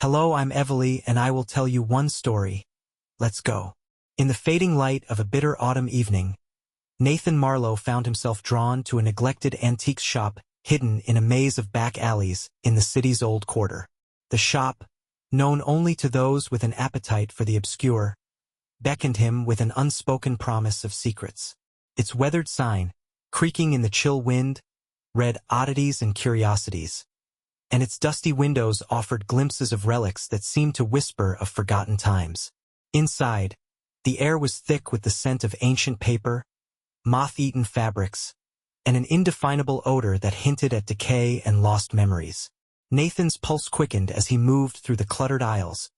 Hello, I'm Evely, and I will tell you one story. Let's go. In the fading light of a bitter autumn evening, Nathan Marlowe found himself drawn to a neglected antiques shop hidden in a maze of back alleys in the city's old quarter. The shop, known only to those with an appetite for the obscure, beckoned him with an unspoken promise of secrets. Its weathered sign, creaking in the chill wind, read oddities and curiosities, and its dusty windows offered glimpses of relics that seemed to whisper of forgotten times. Inside, the air was thick with the scent of ancient paper, moth-eaten fabrics, and an indefinable odor that hinted at decay and lost memories. Nathan's pulse quickened as he moved through the cluttered aisles,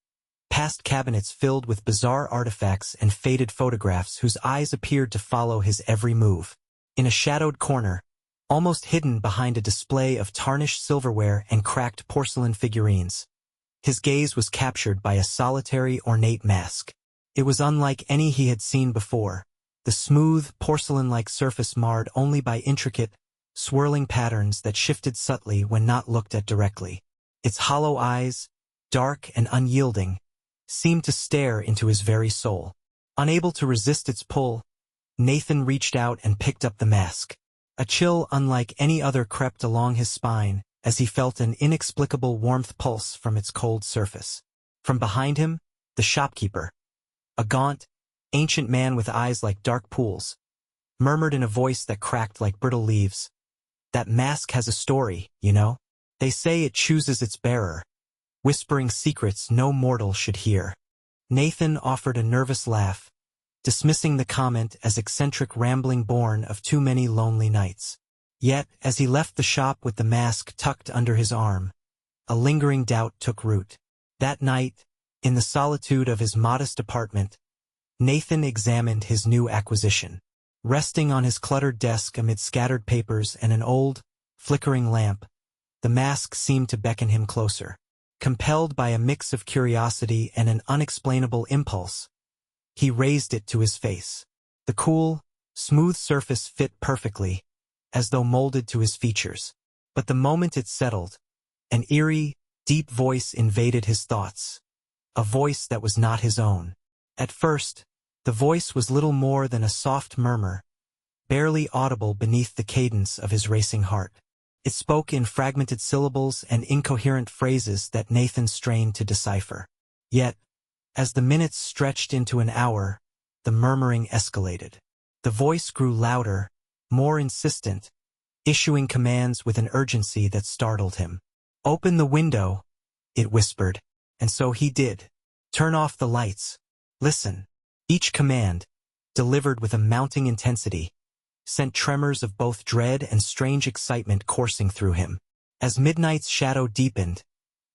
past cabinets filled with bizarre artifacts and faded photographs whose eyes appeared to follow his every move. In a shadowed corner, almost hidden behind a display of tarnished silverware and cracked porcelain figurines, his gaze was captured by a solitary, ornate mask. It was unlike any he had seen before, the smooth, porcelain-like surface marred only by intricate, swirling patterns that shifted subtly when not looked at directly. Its hollow eyes, dark and unyielding, seemed to stare into his very soul. Unable to resist its pull, Nathan reached out and picked up the mask. A chill unlike any other crept along his spine as he felt an inexplicable warmth pulse from its cold surface. From behind him, the shopkeeper, a gaunt, ancient man with eyes like dark pools, murmured in a voice that cracked like brittle leaves, "That mask has a story, you know? They say it chooses its bearer, whispering secrets no mortal should hear." Nathan offered a nervous laugh, dismissing the comment as eccentric rambling born of too many lonely nights. Yet, as he left the shop with the mask tucked under his arm, a lingering doubt took root. That night, in the solitude of his modest apartment, Nathan examined his new acquisition. Resting on his cluttered desk amid scattered papers and an old, flickering lamp, the mask seemed to beckon him closer. Compelled by a mix of curiosity and an unexplainable impulse, he raised it to his face. The cool, smooth surface fit perfectly, as though molded to his features. But the moment it settled, an eerie, deep voice invaded his thoughts. A voice that was not his own. At first, the voice was little more than a soft murmur, barely audible beneath the cadence of his racing heart. It spoke in fragmented syllables and incoherent phrases that Nathan strained to decipher. Yet, as the minutes stretched into an hour, the murmuring escalated. The voice grew louder, more insistent, issuing commands with an urgency that startled him. "Open the window," it whispered, and so he did. "Turn off the lights. Listen." Each command, delivered with a mounting intensity, sent tremors of both dread and strange excitement coursing through him. As midnight's shadow deepened,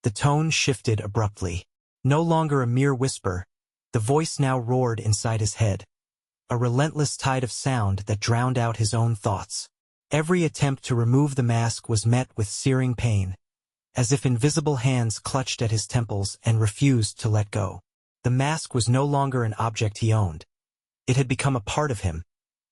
the tone shifted abruptly. No longer a mere whisper, the voice now roared inside his head, a relentless tide of sound that drowned out his own thoughts. Every attempt to remove the mask was met with searing pain, as if invisible hands clutched at his temples and refused to let go. The mask was no longer an object he owned. It had become a part of him,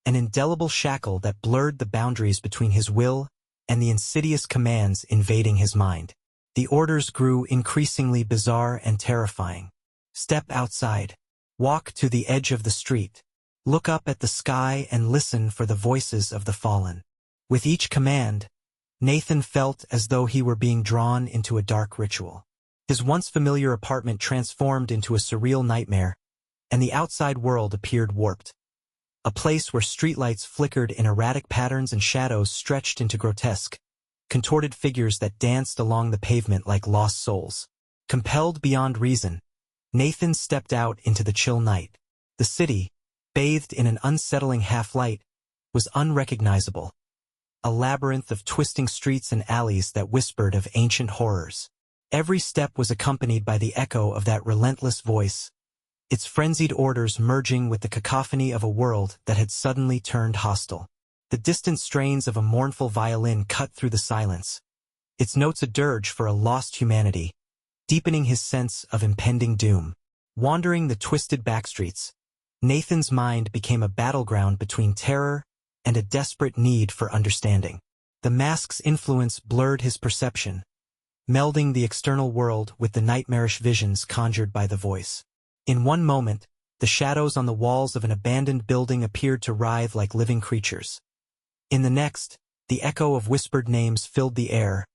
an indelible shackle that blurred the boundaries between his will and the insidious commands invading his mind. The orders grew increasingly bizarre and terrifying. Step outside. Walk to the edge of the street. Look up at the sky and listen for the voices of the fallen. With each command, Nathan felt as though he were being drawn into a dark ritual. His once familiar apartment transformed into a surreal nightmare, and the outside world appeared warped. A place where streetlights flickered in erratic patterns and shadows stretched into grotesque, contorted figures that danced along the pavement like lost souls. Compelled beyond reason, Nathan stepped out into the chill night. The city, bathed in an unsettling half-light, was unrecognizable, a labyrinth of twisting streets and alleys that whispered of ancient horrors. Every step was accompanied by the echo of that relentless voice, its frenzied orders merging with the cacophony of a world that had suddenly turned hostile. The distant strains of a mournful violin cut through the silence, its notes a dirge for a lost humanity, deepening his sense of impending doom. Wandering the twisted backstreets, Nathan's mind became a battleground between terror and a desperate need for understanding. The mask's influence blurred his perception, melding the external world with the nightmarish visions conjured by the voice. In one moment, the shadows on the walls of an abandoned building appeared to writhe like living creatures. In the next, the echo of whispered names filled the air,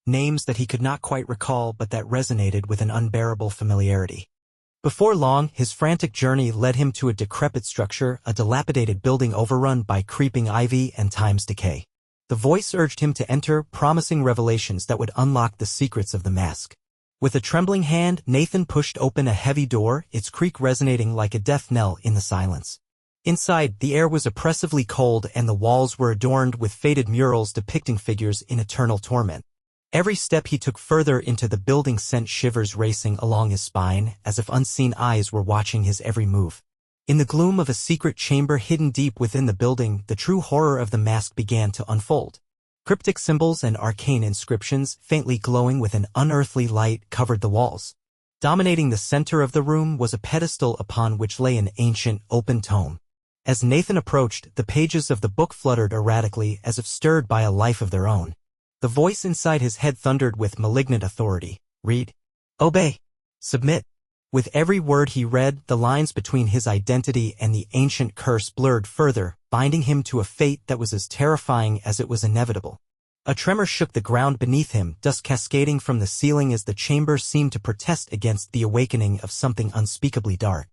names that he could not quite recall but that resonated with an unbearable familiarity. Before long, his frantic journey led him to a decrepit structure, a dilapidated building overrun by creeping ivy and time's decay. The voice urged him to enter, promising revelations that would unlock the secrets of the mask. With a trembling hand, Nathan pushed open a heavy door, its creak resonating like a death knell in the silence. Inside, the air was oppressively cold and the walls were adorned with faded murals depicting figures in eternal torment. Every step he took further into the building sent shivers racing along his spine, as if unseen eyes were watching his every move. In the gloom of a secret chamber hidden deep within the building, the true horror of the mask began to unfold. Cryptic symbols and arcane inscriptions, faintly glowing with an unearthly light, covered the walls. Dominating the center of the room was a pedestal upon which lay an ancient, open tome. As Nathan approached, the pages of the book fluttered erratically as if stirred by a life of their own. The voice inside his head thundered with malignant authority. Read. Obey. Submit. With every word he read, the lines between his identity and the ancient curse blurred further, binding him to a fate that was as terrifying as it was inevitable. A tremor shook the ground beneath him, dust cascading from the ceiling as the chamber seemed to protest against the awakening of something unspeakably dark.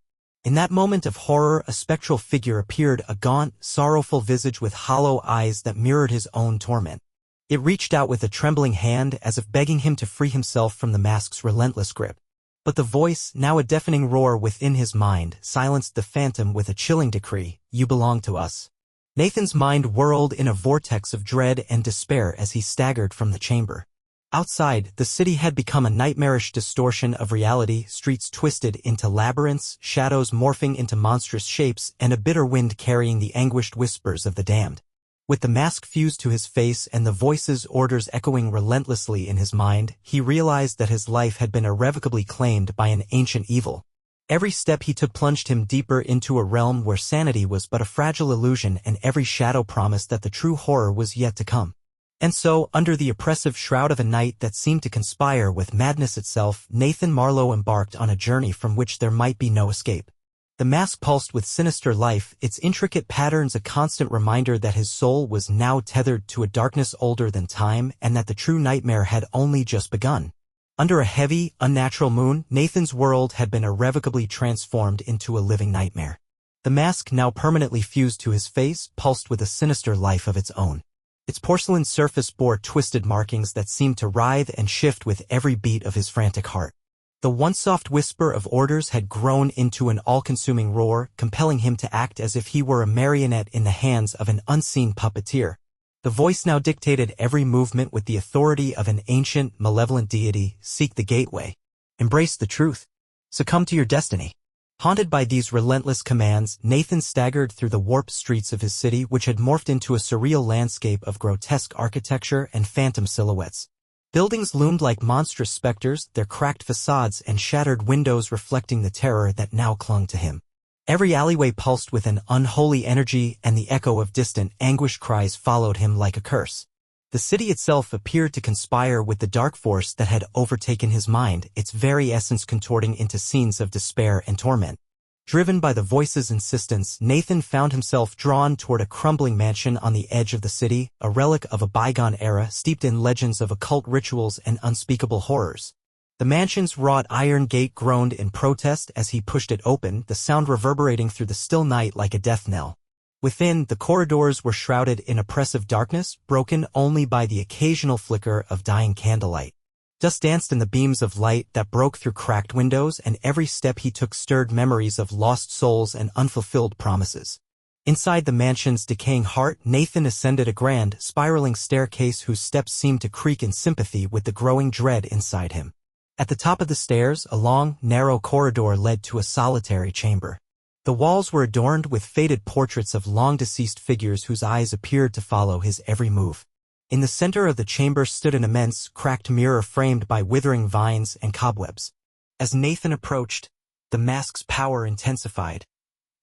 In that moment of horror, a spectral figure appeared, a gaunt, sorrowful visage with hollow eyes that mirrored his own torment. It reached out with a trembling hand as if begging him to free himself from the mask's relentless grip. But the voice, now a deafening roar within his mind, silenced the phantom with a chilling decree: "You belong to us." Nathan's mind whirled in a vortex of dread and despair as he staggered from the chamber. Outside, the city had become a nightmarish distortion of reality, streets twisted into labyrinths, shadows morphing into monstrous shapes, and a bitter wind carrying the anguished whispers of the damned. With the mask fused to his face and the voice's orders echoing relentlessly in his mind, he realized that his life had been irrevocably claimed by an ancient evil. Every step he took plunged him deeper into a realm where sanity was but a fragile illusion and every shadow promised that the true horror was yet to come. And so, under the oppressive shroud of a night that seemed to conspire with madness itself, Nathan Marlowe embarked on a journey from which there might be no escape. The mask pulsed with sinister life, its intricate patterns a constant reminder that his soul was now tethered to a darkness older than time and that the true nightmare had only just begun. Under a heavy, unnatural moon, Nathan's world had been irrevocably transformed into a living nightmare. The mask, now permanently fused to his face, pulsed with a sinister life of its own. Its porcelain surface bore twisted markings that seemed to writhe and shift with every beat of his frantic heart. The once soft whisper of orders had grown into an all-consuming roar, compelling him to act as if he were a marionette in the hands of an unseen puppeteer. The voice now dictated every movement with the authority of an ancient, malevolent deity: "Seek the gateway. Embrace the truth. Succumb to your destiny." Haunted by these relentless commands, Nathan staggered through the warped streets of his city, which had morphed into a surreal landscape of grotesque architecture and phantom silhouettes. Buildings loomed like monstrous specters, their cracked facades and shattered windows reflecting the terror that now clung to him. Every alleyway pulsed with an unholy energy, and the echo of distant, anguished cries followed him like a curse. The city itself appeared to conspire with the dark force that had overtaken his mind, its very essence contorting into scenes of despair and torment. Driven by the voice's insistence, Nathan found himself drawn toward a crumbling mansion on the edge of the city, a relic of a bygone era steeped in legends of occult rituals and unspeakable horrors. The mansion's wrought iron gate groaned in protest as he pushed it open, the sound reverberating through the still night like a death knell. Within, the corridors were shrouded in oppressive darkness, broken only by the occasional flicker of dying candlelight. Dust danced in the beams of light that broke through cracked windows, and every step he took stirred memories of lost souls and unfulfilled promises. Inside the mansion's decaying heart, Nathan ascended a grand, spiraling staircase whose steps seemed to creak in sympathy with the growing dread inside him. At the top of the stairs, a long, narrow corridor led to a solitary chamber. The walls were adorned with faded portraits of long-deceased figures whose eyes appeared to follow his every move. In the center of the chamber stood an immense, cracked mirror framed by withering vines and cobwebs. As Nathan approached, the mask's power intensified,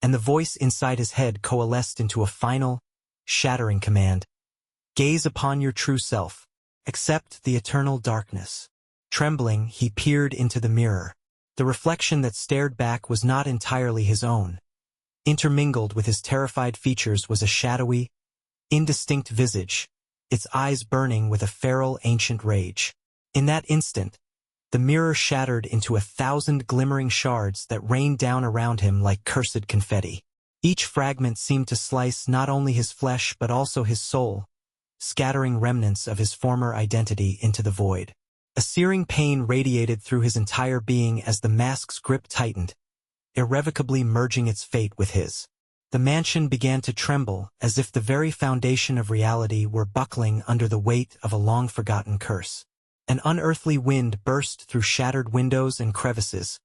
and the voice inside his head coalesced into a final, shattering command. "Gaze upon your true self. Accept the eternal darkness." Trembling, he peered into the mirror. The reflection that stared back was not entirely his own. Intermingled with his terrified features was a shadowy, indistinct visage, its eyes burning with a feral ancient rage. In that instant, the mirror shattered into 1,000 glimmering shards that rained down around him like cursed confetti. Each fragment seemed to slice not only his flesh but also his soul, scattering remnants of his former identity into the void. A searing pain radiated through his entire being as the mask's grip tightened, irrevocably merging its fate with his. The mansion began to tremble as if the very foundation of reality were buckling under the weight of a long-forgotten curse. An unearthly wind burst through shattered windows and crevices,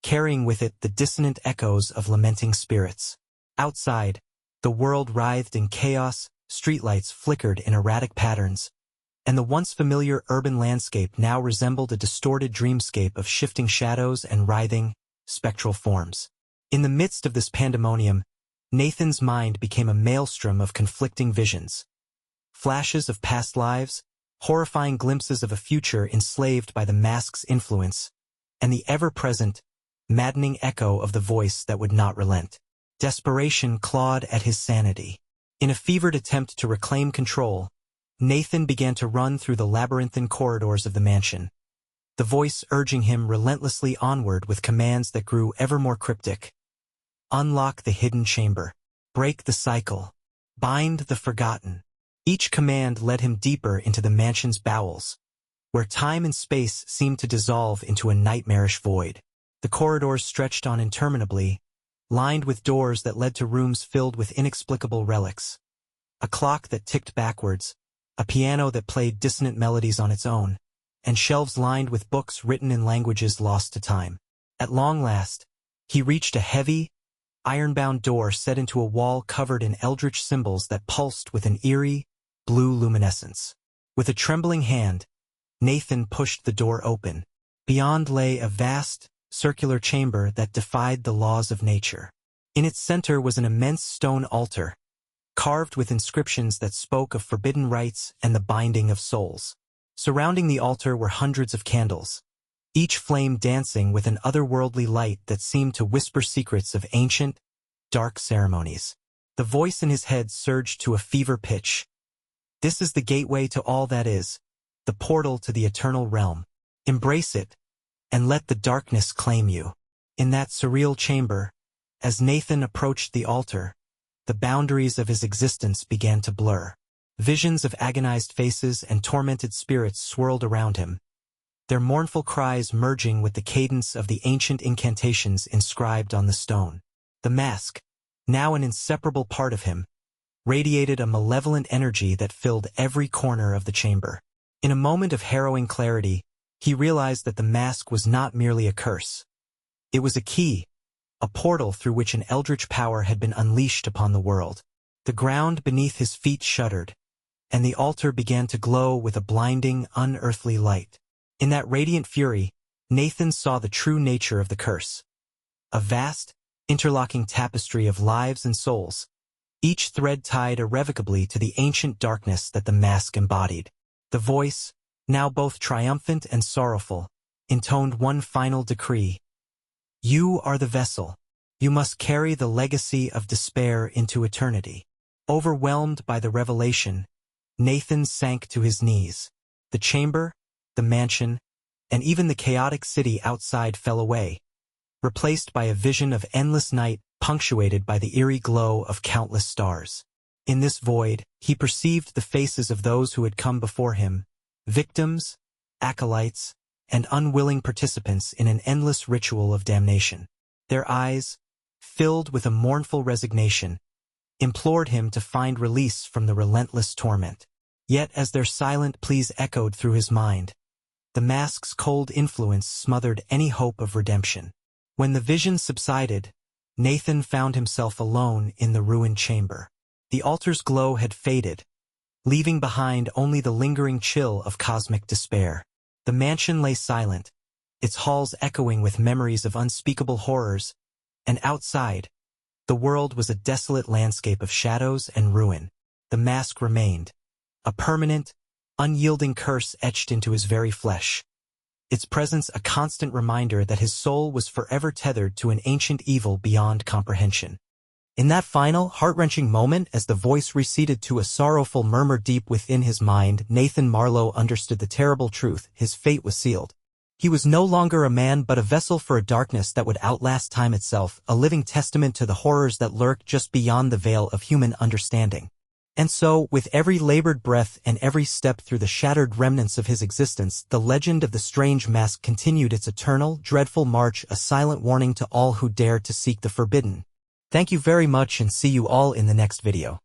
carrying with it the dissonant echoes of lamenting spirits. Outside, the world writhed in chaos, streetlights flickered in erratic patterns, and the once familiar urban landscape now resembled a distorted dreamscape of shifting shadows and writhing, spectral forms. In the midst of this pandemonium, Nathan's mind became a maelstrom of conflicting visions. Flashes of past lives, horrifying glimpses of a future enslaved by the mask's influence, and the ever-present, maddening echo of the voice that would not relent. Desperation clawed at his sanity. In a fevered attempt to reclaim control, Nathan began to run through the labyrinthine corridors of the mansion, the voice urging him relentlessly onward with commands that grew ever more cryptic. Unlock the hidden chamber. Break the cycle. Bind the forgotten. Each command led him deeper into the mansion's bowels, where time and space seemed to dissolve into a nightmarish void. The corridors stretched on interminably, lined with doors that led to rooms filled with inexplicable relics. A clock that ticked backwards, a piano that played dissonant melodies on its own, and shelves lined with books written in languages lost to time. At long last, he reached a heavy, iron-bound door set into a wall covered in eldritch symbols that pulsed with an eerie, blue luminescence. With a trembling hand, Nathan pushed the door open. Beyond lay a vast, circular chamber that defied the laws of nature. In its center was an immense stone altar, carved with inscriptions that spoke of forbidden rites and the binding of souls. Surrounding the altar were hundreds of candles, each flame dancing with an otherworldly light that seemed to whisper secrets of ancient, dark ceremonies. The voice in his head surged to a fever pitch. This is the gateway to all that is, the portal to the eternal realm. Embrace it, and let the darkness claim you. In that surreal chamber, as Nathan approached the altar, the boundaries of his existence began to blur. Visions of agonized faces and tormented spirits swirled around him, their mournful cries merging with the cadence of the ancient incantations inscribed on the stone. The mask, now an inseparable part of him, radiated a malevolent energy that filled every corner of the chamber. In a moment of harrowing clarity, he realized that the mask was not merely a curse. It was a key, a portal through which an eldritch power had been unleashed upon the world. The ground beneath his feet shuddered, and the altar began to glow with a blinding, unearthly light. In that radiant fury, Nathan saw the true nature of the curse. A vast, interlocking tapestry of lives and souls, each thread tied irrevocably to the ancient darkness that the mask embodied. The voice, now both triumphant and sorrowful, intoned one final decree. You are the vessel. You must carry the legacy of despair into eternity. Overwhelmed by the revelation, Nathan sank to his knees. The chamber, the mansion, and even the chaotic city outside fell away, replaced by a vision of endless night punctuated by the eerie glow of countless stars. In this void, he perceived the faces of those who had come before him, victims, acolytes, and unwilling participants in an endless ritual of damnation. Their eyes, filled with a mournful resignation, implored him to find release from the relentless torment. Yet as their silent pleas echoed through his mind, the mask's cold influence smothered any hope of redemption. When the vision subsided, Nathan found himself alone in the ruined chamber. The altar's glow had faded, leaving behind only the lingering chill of cosmic despair. The mansion lay silent, its halls echoing with memories of unspeakable horrors, and outside, the world was a desolate landscape of shadows and ruin. The mask remained, a permanent, unyielding curse etched into his very flesh. its presence a constant reminder that his soul was forever tethered to an ancient evil beyond comprehension. In that final, heart-wrenching moment, as the voice receded to a sorrowful murmur deep within his mind, Nathan Marlowe understood the terrible truth: his fate was sealed. He was no longer a man but a vessel for a darkness that would outlast time itself, a living testament to the horrors that lurk just beyond the veil of human understanding. And so, with every labored breath and every step through the shattered remnants of his existence, the legend of the strange mask continued its eternal, dreadful march, a silent warning to all who dare to seek the forbidden. Thank you very much, and see you all in the next video.